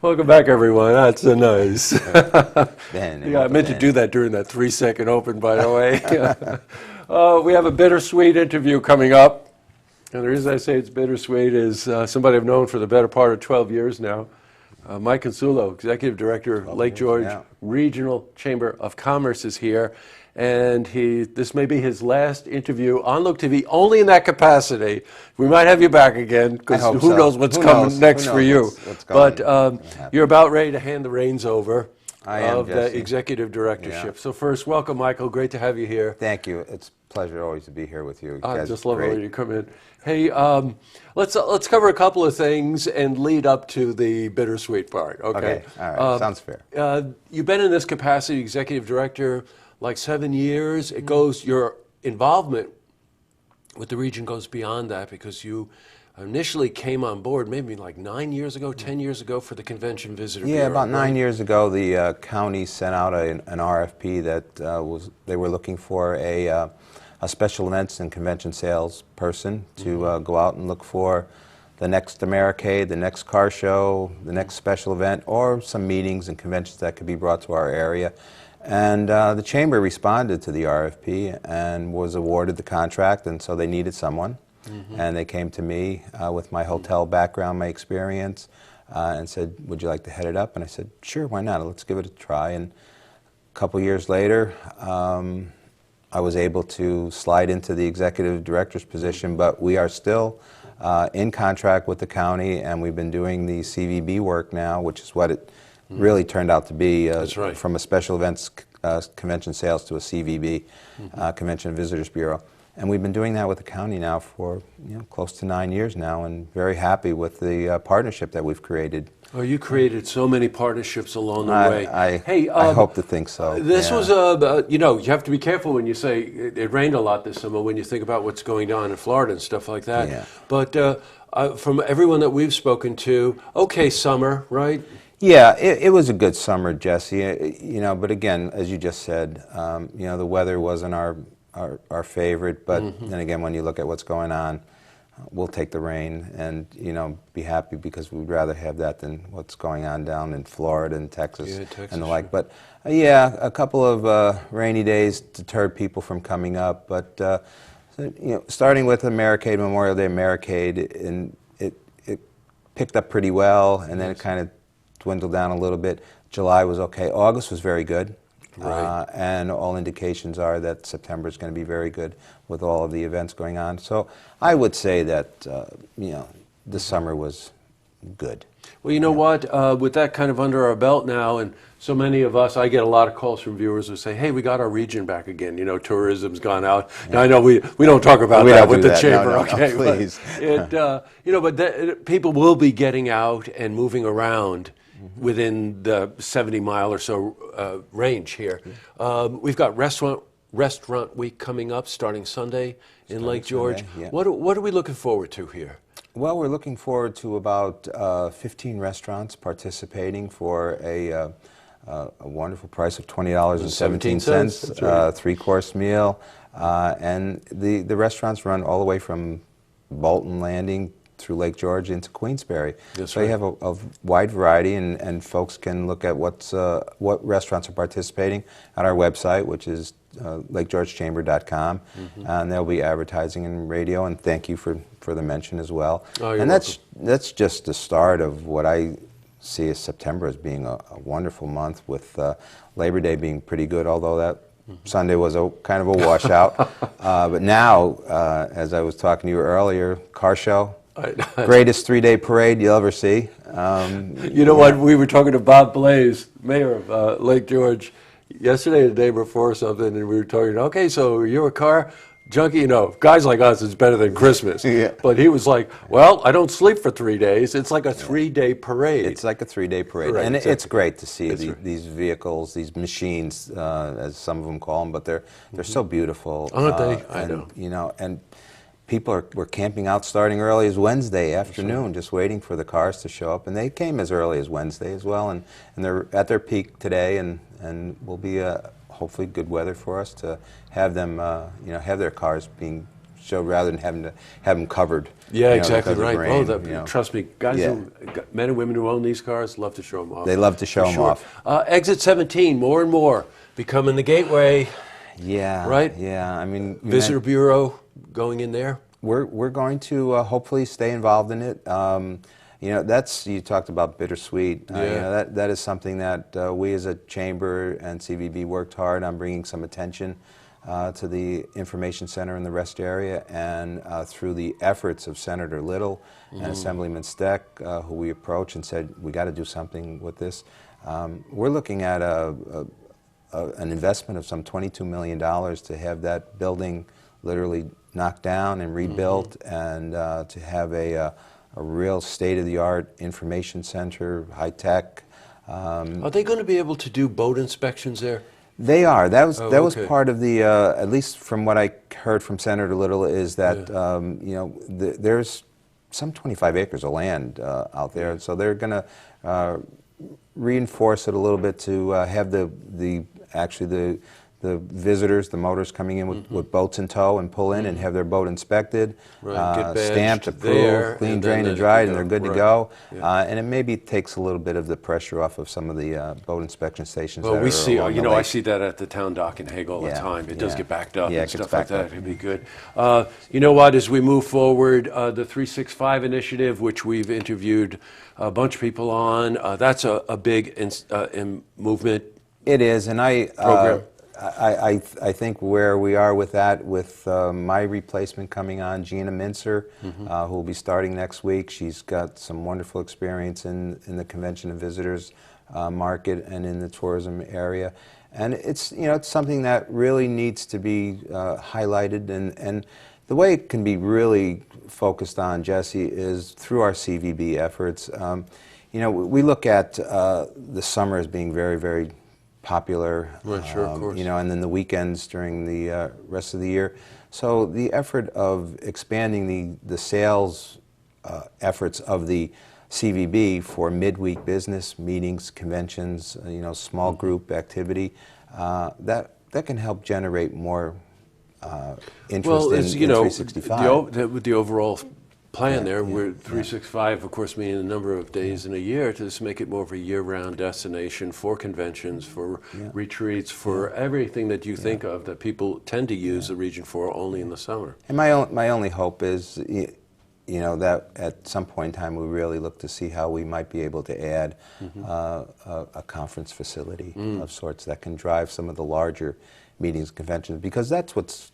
Welcome back, everyone. That's so nice. Ben, Yeah, I meant to do that during that 3-second open, by the way. We have a bittersweet interview coming up. And the reason I say it's bittersweet is somebody I've known for the better part of 12 years now. Michael Consuelo, Executive Director of Lake George Regional Chamber of Commerce, is here. And this may be his last interview on Look TV, only in that capacity. We might have you back again, because who knows what's coming next for you. But you're about ready to hand the reins over of the executive directorship. Yeah. So first, welcome, Michael. Great to have you here. Thank you. It's a pleasure always to be here with you. I just love it when you come in. Hey, let's cover a couple of things and lead up to the bittersweet part. Okay. All right. Sounds fair. You've been in this capacity, executive director, like 7 years. It goes, your involvement with the region goes beyond that, because you initially came on board maybe like 9 years ago, 10 years ago for the Convention Visitor Bureau. Yeah, about 9 years ago, the county sent out an RFP that they were looking for a special events and convention sales person to go out and look for the next Americade, the next car show, the next special event, or some meetings and conventions that could be brought to our area. And the chamber responded to the RFP and was awarded the contract, and so they needed someone. And they came to me with my hotel background, my experience, and said, would you like to head it up? And I said, sure, why not? Let's give it a try. And a couple years later, I was able to slide into the executive director's position, but we are still in contract with the county, and we've been doing the CVB work now, which is what it really turned out to be, from a special events convention sales to a CVB, Convention and Visitors Bureau. And we've been doing that with the county now for close to 9 years now, and very happy with the partnership that we've created. Oh, you created so many partnerships along the way. I hope to think so. This was you have to be careful when you say it rained a lot this summer, when you think about what's going on in Florida and stuff like that. Yeah. But from everyone that we've spoken to, okay summer, right? Yeah, it was a good summer, Jesse. But again, as you just said, the weather wasn't our favorite. But then again, when you look at what's going on, we'll take the rain and be happy, because we'd rather have that than what's going on down in Florida and Texas, and the like. But yeah, a couple of rainy days deterred people from coming up. But starting with Americade, Memorial Day Americade, and it picked up pretty well, and then it kind of dwindled down a little bit. July was okay. August was very good. Right. And all indications are that September is going to be very good with all of the events going on. So I would say that, the summer was good. Well, you know what? With that kind of under our belt now, and so many of us, I get a lot of calls from viewers who say, hey, we got our region back again. Tourism's gone out. Yeah. Now, I know we don't talk about that with the chamber, okay? No, please. But people will be getting out and moving around within the 70-mile or so range here. We've got Restaurant Week coming up starting Sunday in Lake George. Yeah. What are we looking forward to here? Well, we're looking forward to about 15 restaurants participating for a wonderful price of $20.17, right. 3-course meal. And the restaurants run all the way from Bolton Landing through Lake George into Queensbury. So you have a wide variety, and folks can look at what restaurants are participating at our website, which is lakegeorgechamber.com, and there'll be advertising and radio, and thank you for the mention as well. Oh, and that's just the start of what I see as September as being a wonderful month, with Labor Day being pretty good, although that Sunday was kind of a washout. But now, as I was talking to you earlier, car show, greatest 3-day parade you'll ever see. What? We were talking to Bob Blaze, mayor of Lake George, yesterday or the day before or something, and we were talking, okay, so you're a car junkie, guys like us, it's better than Christmas. Yeah. But he was like, well, I don't sleep for 3 days. It's like a 3-day parade. It's like a 3-day parade. Right, and exactly. It's great to see these vehicles, these machines, as some of them call them, but they're so beautiful. Aren't they? I know. And people were camping out starting early as Wednesday afternoon, just waiting for the cars to show up. And they came as early as Wednesday as well. And they're at their peak today, and will be hopefully good weather for us to have them, have their cars being show rather than having to have them covered. Yeah, you know, exactly because of right. rain, Oh, you know. trust me, guys, Yeah. men and women who own these cars love to show them off. They love to show for them sure. off. Exit 17, more and more becoming the gateway. Yeah, Right? Yeah, I mean, Visitor Bureau going in there. we're going to hopefully stay involved in it. You know, you talked about bittersweet. You Yeah. know, that is something that we as a chamber and CVB worked hard on bringing some attention to the information center in the rest area, and through the efforts of Senator Little and Assemblyman Steck, who we approached and said, we got to do something with this. We're looking at an investment of some $22 million to have that building literally knocked down and rebuilt, and to have a real state-of-the-art information center, high-tech. Are they going to be able to do boat inspections there? They are. That was okay. part of the, at least from what I heard from Senator Little, is that you know, there's some 25 acres of land out there, so they're going to reinforce it a little bit to have actually the visitors, the motors coming in with boats in tow and pull in and have their boat inspected, Right, get badged stamped, there, approved, clean, and drained, then and dried, they and they're go. good to Right. go. Yeah. And it maybe takes a little bit of the pressure off of some of the boat inspection stations. Well, that we are see, along you the know, I lake. see that at the town dock in Hague all the Yeah, time. It does yeah. get backed up Yeah, and it gets stuff like backed up. that. It'd be good. You know what, as we move forward, the 365 initiative, which we've interviewed a bunch of people on, that's a big movement. It is, and Program. I think where we are with that, with my replacement coming on, Gina Mincer, who will be starting next week. She's got some wonderful experience in the convention and visitors market and in the tourism area, and it's, you know, it's something that really needs to be highlighted, and the way it can be really focused on, Jesse, is through our CVB efforts. You know, we look at the summer as being very, very popular, Right, sure, of course. you know, and then the weekends during the rest of the year. So the effort of expanding the sales efforts of the CVB for midweek business meetings, conventions, you know, small group activity, that can help generate more interest Well, in as you know, 365. with the overall plan Yeah, there, yeah, we're 365, of course, meaning a number of days in a year, to just make it more of a year-round destination for conventions, for retreats, for everything that you think of that people tend to use the region for only in the summer. And my only hope is, you know, that at some point in time we really look to see how we might be able to add a conference facility of sorts that can drive some of the larger meetings and conventions, because that's what's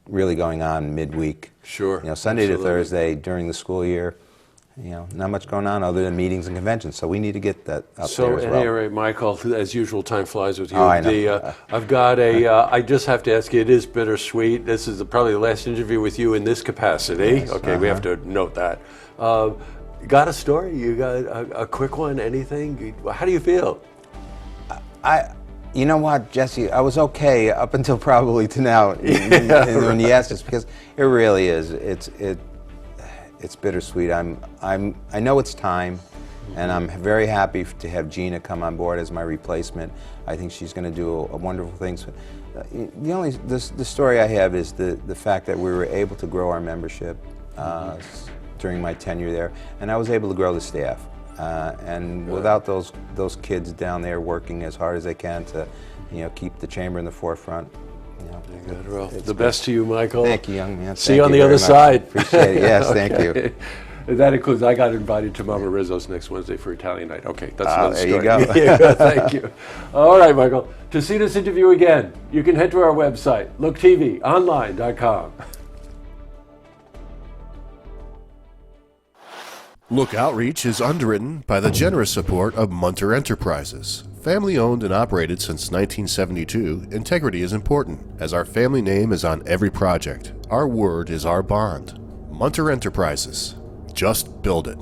really going on midweek. Sure. You know, Sunday absolutely. to Thursday during the school year, you know, not much going on other than meetings and conventions. So we need to get that up So there as at well. any rate, Michael, as usual, time flies with you. Oh, I know. I've got I just have to ask you, it is bittersweet. This is probably the last interview with you in this capacity. Yes, Okay, we have to note that. Got a story? You got a quick one? Anything? How do you feel? You know what, Jesse? I was okay up until probably to now, when you asked this, because it really is. It's bittersweet. I know it's time, and I'm very happy to have Gina come on board as my replacement. I think she's going to do a wonderful things. The story I have is the fact that we were able to grow our membership during my tenure there, and I was able to grow the staff. And without those kids down there working as hard as they can to, you know, keep the chamber in the forefront, you know, Well, it's the good. best to you, Michael. Thank you, young man. See you on the very other much. side. Appreciate it. Yes, thank you. Okay. That includes, I got invited to Mama Rizzo's next Wednesday for Italian night. Okay, that's another there story. you go. Yeah, thank you. All right, Michael. To see this interview again, you can head to our website, looktvonline.com. Look Outreach is underwritten by the generous support of Munter Enterprises. Family owned and operated since 1972, integrity is important, as our family name is on every project. Our word is our bond. Munter Enterprises. Just build it.